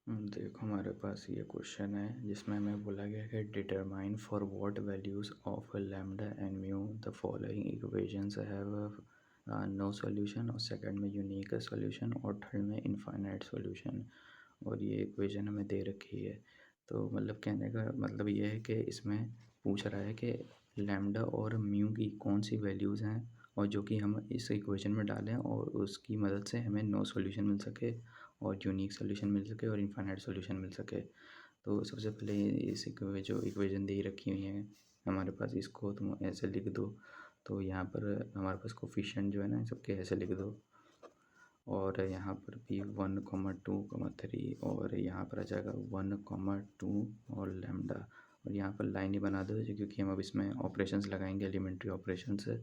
देखो हमारे पास ये क्वेश्चन है जिसमें हमें बोला गया है determine for what values of lambda and mu the following equations have no solution, और सेकंड में यूनिक सॉल्यूशन, और थर्ड में इनफाइनाइट सॉल्यूशन। और ये इक्वेशन हमें दे रखी है। तो मतलब कहने का मतलब ये है कि इसमें पूछ रहा है कि लैम्डा और म्यू की कौन सी वैल्यूज़ हैं और जो कि हम इस इक्वेशन में डालें और उसकी मदद से हमें नो सॉल्यूशन मिल सके और यूनिक सॉल्यूशन मिल सके और इनफाइनाइट सॉल्यूशन मिल सके। तो सबसे पहले इस जो इक्वेशन दे रखी हुई हैं हमारे पास, इसको तुम ऐसे लिख दो। तो यहाँ पर हमारे पास कोफिशिएंट जो है ना सबके ऐसे लिख दो, और यहाँ पर भी 1,2,3, और यहाँ पर आ जाएगा 1,2 और लैम्डा। और यहाँ पर लाइन ही बना दो क्योंकि हम अब इसमें ऑपरेशंस लगाएंगे, एलिमेंट्री ऑपरेशंस है।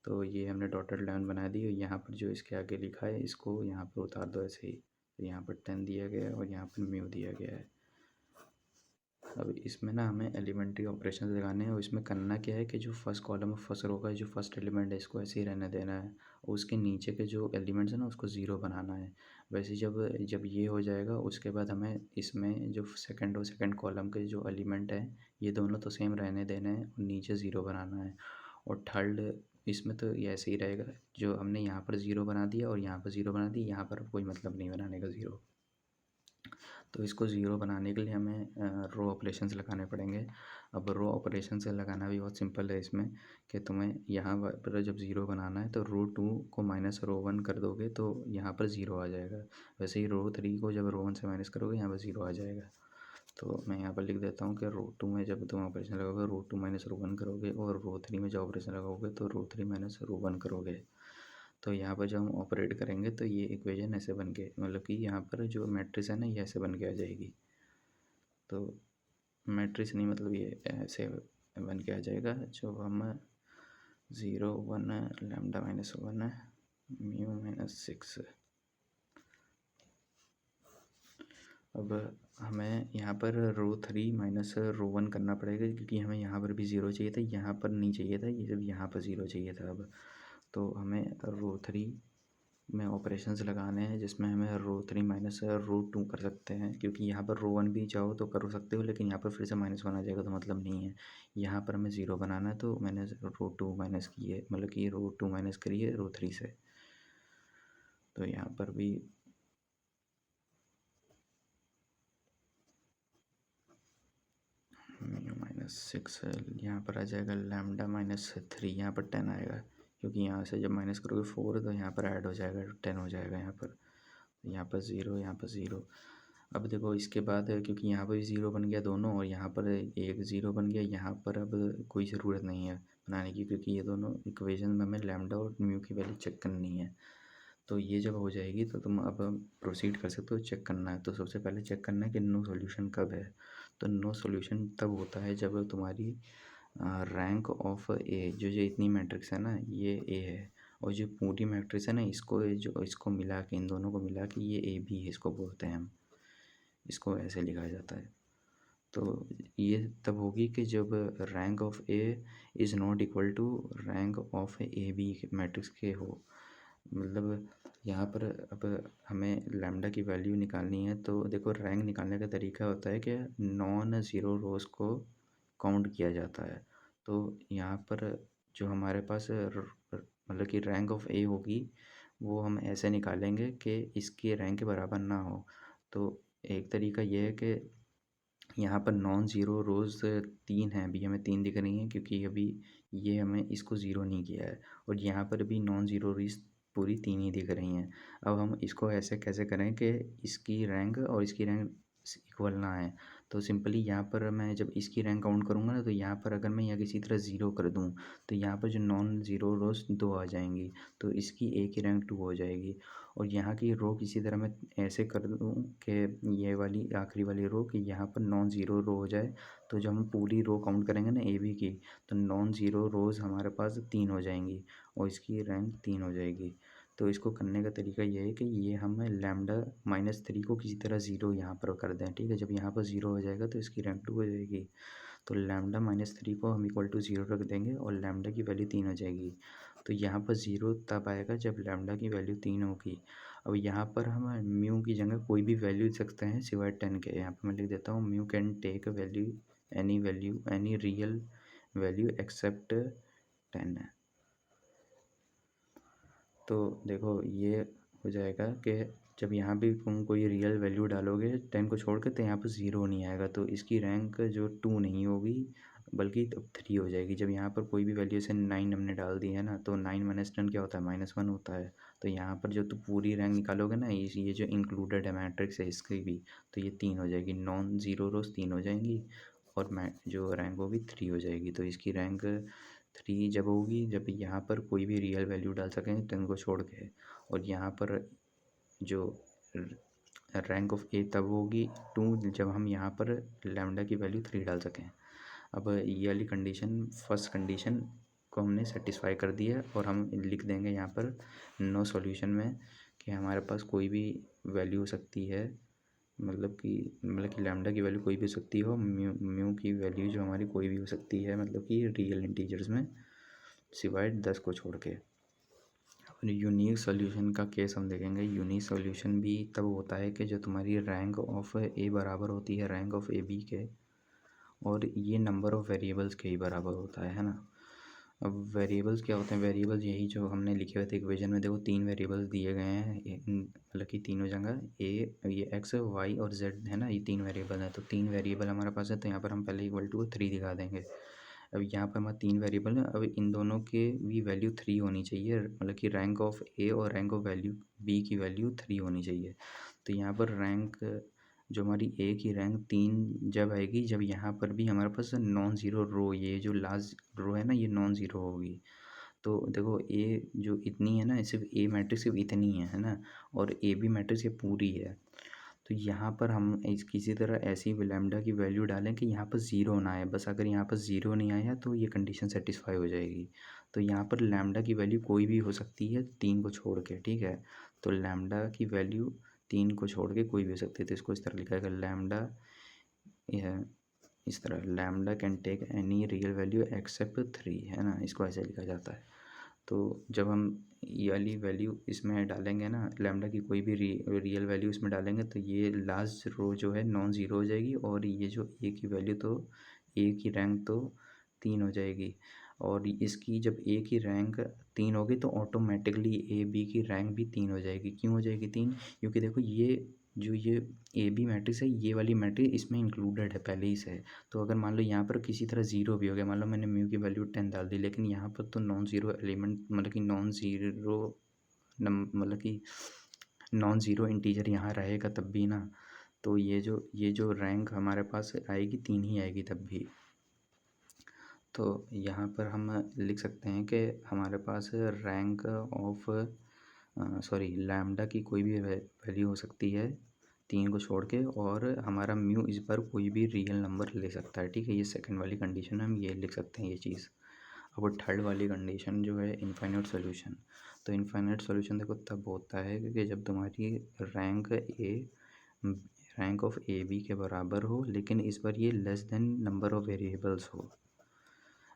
तो ये हमने डॉटेड लाइन बना दी, और यहाँ पर जो इसके आगे लिखा है इसको यहाँ पर उतार दो ऐसे ही। तो यहाँ पर 10 दिया गया है और यहाँ पर म्यू दिया गया है। अब इसमें ना हमें एलिमेंट्री ऑपरेशन लगाने हैं, और इसमें करना क्या है कि जो फर्स्ट कॉलम और फर्स्ट रो का जो फर्स्ट एलिमेंट है इसको ऐसे ही रहने देना है, और उसके नीचे के जो एलिमेंट्स हैं ना उसको ज़ीरो बनाना है। वैसे जब जब ये हो जाएगा उसके बाद हमें इसमें जो सेकंड और सेकंड कॉलम के जो एलिमेंट हैं ये दोनों तो सेम रहने देने हैं और नीचे ज़ीरो बनाना है। और थर्ड इसमें तो ये ऐसे ही रहेगा, जो हमने यहाँ पर ज़ीरो बना दिया और यहाँ पर ज़ीरो बना दी, यहाँ पर कोई मतलब नहीं बनाने का ज़ीरो। तो इसको ज़ीरो बनाने के लिए हमें रो ऑपरेशंस लगाने पड़ेंगे। अब रो ऑपरेशन से लगाना भी बहुत सिंपल है इसमें, कि तुम्हें यहाँ पर जब ज़ीरो बनाना है तो रो 2 को माइनस रो 1 कर दोगे तो यहाँ पर ज़ीरो आ जाएगा। वैसे ही रो 3 को जब रो 1 से माइनस करोगे यहाँ पर ज़ीरो आ जाएगा। तो मैं यहाँ पर लिख देता हूँ कि रो 2 में जब तुम ऑपरेशन लगाओगे रो 2 माइनस रो 1 करोगे, और रो 3 में जब ऑपरेशन लगाओगे तो रो 3 माइनस रो 1 करोगे। तो यहाँ पर जब हम ऑपरेट करेंगे तो ये इक्वेशन ऐसे बन के, मतलब कि यहाँ पर जो मैट्रिक्स है ना ये ऐसे बन के आ जाएगी। तो मैट्रिक्स नहीं, मतलब ये ऐसे बन के आ जाएगा, जो हम 0 1 लैम्डा -1 म्यू -6। अब हमें यहाँ पर रो 3 माइनस रो 1 करना पड़ेगा क्योंकि हमें यहाँ पर भी ज़ीरो चाहिए था, यहाँ पर नहीं चाहिए था, ये जब यहाँ पर ज़ीरो चाहिए था। अब तो हमें रो 3 में ऑपरेशंस लगाने हैं जिसमें हमें रो 3 माइनस रो 2 कर सकते हैं, क्योंकि यहाँ पर रो 1 भी चाहो तो कर सकते हो, लेकिन यहाँ पर फिर से -1 आ जाएगा तो मतलब नहीं है। यहाँ पर हमें ज़ीरो बनाना है तो मैंने रो 2 माइनस की है, मतलब कि रो 2 माइनस करी है रो 3 से। तो यहाँ पर भी म्यू -6 यहाँ पर आ जाएगा लैम्डा -3, यहाँ पर 10 आएगा क्योंकि यहाँ से जब माइनस करोगे 4 तो यहाँ पर ऐड हो जाएगा 10 हो जाएगा यहाँ पर ज़ीरो, यहाँ पर ज़ीरो। अब देखो इसके बाद क्योंकि यहाँ पर भी ज़ीरो बन गया दोनों, और यहाँ पर एक ज़ीरो बन गया, यहाँ पर अब कोई ज़रूरत नहीं है बनाने की क्योंकि ये दोनों इक्वेशन में हमें लैम्डा और म्यू की वैल्यू चेक करनी है। तो ये जब हो जाएगी तो तुम अब प्रोसीड कर सकते हो चेक करना है। तो सबसे पहले चेक करना है कि नो सॉल्यूशन कब है। तो नो सॉल्यूशन तब होता है जब तुम्हारी रैंक ऑफ ए, जो इतनी मैट्रिक्स है ना ये ए है, और जो पूरी मैट्रिक्स है ना इसको जो इसको मिला के, इन दोनों को मिला के ये ए बी है, इसको बोलते हैं हम, इसको ऐसे लिखा जाता है। तो ये तब होगी कि जब rank of A is not equal to rank of A B matrix के हो। मतलब यहाँ पर अब हमें लैम्डा की वैल्यू निकालनी है। तो देखो रैंक निकालने का तरीका होता है कि नॉन ज़ीरो रोज़ को काउंट किया जाता है। तो यहाँ पर जो हमारे पास मतलब कि रैंक ऑफ ए होगी वो हम ऐसे निकालेंगे कि इसकी रैंक के बराबर ना हो। तो एक तरीका ये है कि यहाँ पर नॉन ज़ीरो रोज़ 3 हैं, अभी हमें 3 दिख रही हैं क्योंकि अभी ये हमें इसको ज़ीरो नहीं किया है, और यहाँ पर भी नॉन ज़ीरो रोज़ पूरी 3 ही दिख रही हैं। अब हम इसको ऐसे कैसे करें कि इसकी रैंक और इसकी रैंक इक्वल ना आए। तो सिंपली यहाँ पर मैं जब इसकी रैंक काउंट करूँगा ना तो यहाँ पर अगर मैं यहाँ किसी तरह ज़ीरो कर दूँ तो यहाँ पर जो नॉन ज़ीरो रोज़ 2 आ जाएंगी, तो इसकी ए की रैंक 2 हो जाएगी। और यहाँ की रो किसी तरह मैं ऐसे कर दूँ कि ये वाली आखिरी वाली रो कि यहाँ पर नॉन ज़ीरो रो हो जाए। तो जब हम पूरी रो काउंट करेंगे ना ए बी की, तो नॉन ज़ीरो रोज़ हमारे पास 3 हो जाएंगी और इसकी रैंक 3 हो जाएगी। तो इसको करने का तरीका ये है कि ये हम लैम्डा -3 को किसी तरह ज़ीरो यहाँ पर कर दें, ठीक है। जब यहाँ पर ज़ीरो हो जाएगा तो इसकी रैंक 2 हो जाएगी। तो लैम्डा -3 को हम इक्वल टू ज़ीरो रख देंगे और लैम्डा की वैल्यू 3 हो जाएगी। तो यहाँ पर ज़ीरो तब आएगा जब लैम्डा की वैल्यू 3 होगी। अब यहाँ पर हम म्यू की जगह कोई भी वैल्यू लिख सकते हैं सिवाय 10 के। यहाँ पर मैं लिख देता हूँ mu can take value any real value except 10 है। तो देखो ये हो जाएगा कि जब यहाँ भी तुम कोई रियल वैल्यू डालोगे 10 को छोड़ के तो यहाँ पर 0 नहीं आएगा, तो इसकी रैंक जो 2 नहीं होगी बल्कि तब 3 हो जाएगी। जब यहाँ पर कोई भी वैल्यू से 9 हमने डाल दी है ना, तो 9 माइनस 10 क्या होता है, -1 होता है। तो यहाँ पर जो तुम पूरी रैंक निकालोगे ना, ये जो इंक्लूडेड है मैट्रिक्स है इसकी भी, तो ये 3 हो जाएगी, नॉन ज़ीरो रोज 3 हो जाएंगी और जो रैंक होगी 3 हो जाएगी। तो इसकी रैंक 3 जब होगी जब यहाँ पर कोई भी रियल वैल्यू डाल सकें 10 को छोड़ के, और यहाँ पर जो रैंक ऑफ ए तब होगी 2 जब हम यहाँ पर लैम्डा की वैल्यू 3 डाल सकें। अब ये वाली कंडीशन फर्स्ट कंडीशन को हमने सेटिस्फाई कर दिया और हम लिख देंगे यहाँ पर नो सॉल्यूशन में कि हमारे पास कोई भी वैल्यू हो सकती है, मतलब कि लैम्डा की वैल्यू कोई भी हो सकती हो, म्यू की वैल्यू जो हमारी कोई भी हो सकती है, मतलब कि रियल इंटीजर्स में सिवाय 10 को छोड़ के। यूनिक सॉल्यूशन का केस हम देखेंगे। यूनिक सॉल्यूशन भी तब होता है कि जो तुम्हारी रैंक ऑफ ए बराबर होती है रैंक ऑफ ए बी के, और ये नंबर ऑफ़ वेरिएबल्स के ही बराबर होता है ना। अब वेरिएबल्स क्या होते हैं, वेरिएबल्स यही जो हमने लिखे हुए थे इक्वेशन में, देखो 3 वेरिएबल्स दिए गए हैं, मतलब कि तीनों जगह ए, ये एक्स वाई और जेड है ना, ये 3 वेरिएबल हैं। तो 3 वेरिएबल हमारे पास है, तो यहाँ पर हम पहले इक्वल टू 3 दिखा देंगे। अब यहाँ पर हमारे 3 वेरिएबल हैं, अब इन दोनों के भी वैल्यू 3 होनी चाहिए, मतलब कि रैंक ऑफ ए और रैंक ऑफ वैल्यू बी की वैल्यू 3 होनी चाहिए। तो यहाँ पर रैंक जो हमारी ए की रैंक 3 जब आएगी जब यहाँ पर भी हमारे पास नॉन ज़ीरो रो, ये जो लास्ट रो है ना ये नॉन ज़ीरो होगी। तो देखो ए जो इतनी है ना, सिर्फ ए मैट्रिक्स सिर्फ इतनी है ना, और ए बी मैट्रिक्स ये पूरी है। तो यहाँ पर हम इस किसी तरह ऐसी लैम्डा की वैल्यू डालें कि यहाँ पर ज़ीरो ना आए, बस अगर यहाँ पर ज़ीरो नहीं आया तो ये कंडीशन सेटिस्फाई हो जाएगी। तो यहाँ पर लैम्डा की वैल्यू कोई भी हो सकती है 3 को छोड़ के, ठीक है। तो लैम्डा की वैल्यू 3 को छोड़ के कोई भी हो सकती है, तो इसको इस तरह लिखा है लैम्डा, यह इस तरह lambda can take any real value except 3, है ना, इसको ऐसे लिखा जाता है। तो जब हम ये वाली वैल्यू इसमें डालेंगे ना, लैम्डा की कोई भी रियल वैल्यू इसमें डालेंगे तो ये लास्ट रो जो है नॉन ज़ीरो हो जाएगी, और ये जो ए की वैल्यू तो ए की रैंक तो 3 हो जाएगी, और इसकी जब ए की रैंक 3 होगी तो ऑटोमेटिकली ए बी की रैंक भी 3 हो जाएगी। क्यों हो जाएगी 3? क्योंकि देखो ये ए बी मैट्रिक्स है, ये वाली मैट्रिक्स इसमें इंक्लूडेड है पहले ही से। तो अगर मान लो यहाँ पर किसी तरह ज़ीरो भी हो गया, मान लो मैंने म्यू की वैल्यू 10 डाल दी, लेकिन यहाँ पर तो नॉन ज़ीरो एलिमेंट, मतलब कि नॉन ज़ीरो मतलब कि नॉन ज़ीरो इंटीजर यहाँ रहेगा तब भी ना, तो ये जो रैंक हमारे पास आएगी 3 ही आएगी तब भी। तो यहाँ पर हम लिख सकते हैं कि हमारे पास रैंक ऑफ लैम्डा की कोई भी वैल्यू हो सकती है 3 को छोड़ के, और हमारा म्यू इस बार कोई भी रियल नंबर ले सकता है, ठीक है। ये सेकंड वाली कंडीशन हम ये लिख सकते हैं ये चीज़। अब थर्ड वाली कंडीशन जो है इनफाइनाइट सॉल्यूशन। तो इनफाइनाइट सॉल्यूशन देखो तब होता है क्योंकि जब तुम्हारी रैंक ऑफ ए बी के बराबर हो, लेकिन इस बार ये less than number of variables हो।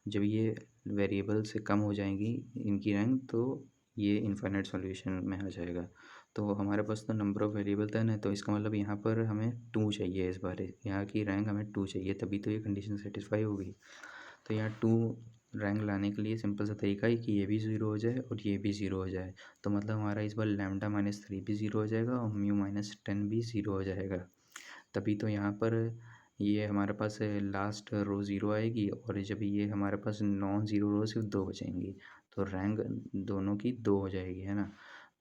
जब ये वेरिएबल से कम हो जाएंगी इनकी रैंक, तो ये इनफाइनाइट सॉल्यूशन में आ जाएगा। तो हमारे पास तो नंबर ऑफ़ वेरिएबल 10 है, तो इसका मतलब यहाँ पर हमें 2 चाहिए, इस बार यहाँ की रैंक हमें 2 चाहिए, तभी तो ये कंडीशन सेटिस्फाई होगी। तो यहाँ 2 रैंक लाने के लिए सिंपल सा तरीका है कि ये भी 0 हो जाए और ये भी 0 हो जाए। तो मतलब हमारा इस बार लैम्डा -3 भी 0 हो जाएगा और म्यू -10 भी 0 हो जाएगा। तभी तो यहाँ पर ये हमारे पास लास्ट रो 0 आएगी, और जब ये हमारे पास नॉन ज़ीरो रो सिर्फ 2 बचेंगी, तो रैंक दोनों की 2 हो जाएगी, है ना।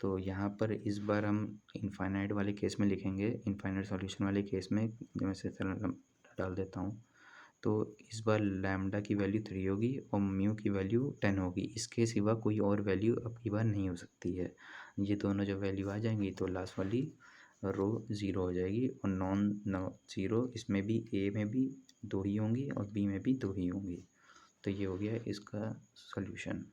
तो यहाँ पर इस बार हम इनफाइनाइट वाले केस में लिखेंगे, इनफाइनाइट सॉल्यूशन वाले केस में मैं इसे डाल देता हूँ। तो इस बार लैम्डा की वैल्यू 3 होगी और म्यू की वैल्यू 10 होगी, इसके सिवा कोई और वैल्यू अब की बार नहीं हो सकती है। ये दोनों जब वैल्यू आ जाएंगी तो लास्ट वाली रो 0 हो जाएगी, और नॉन ज़ीरो इसमें भी ए में भी 2 ही होंगी और बी में भी 2 ही होंगी। तो ये हो गया इसका सॉल्यूशन।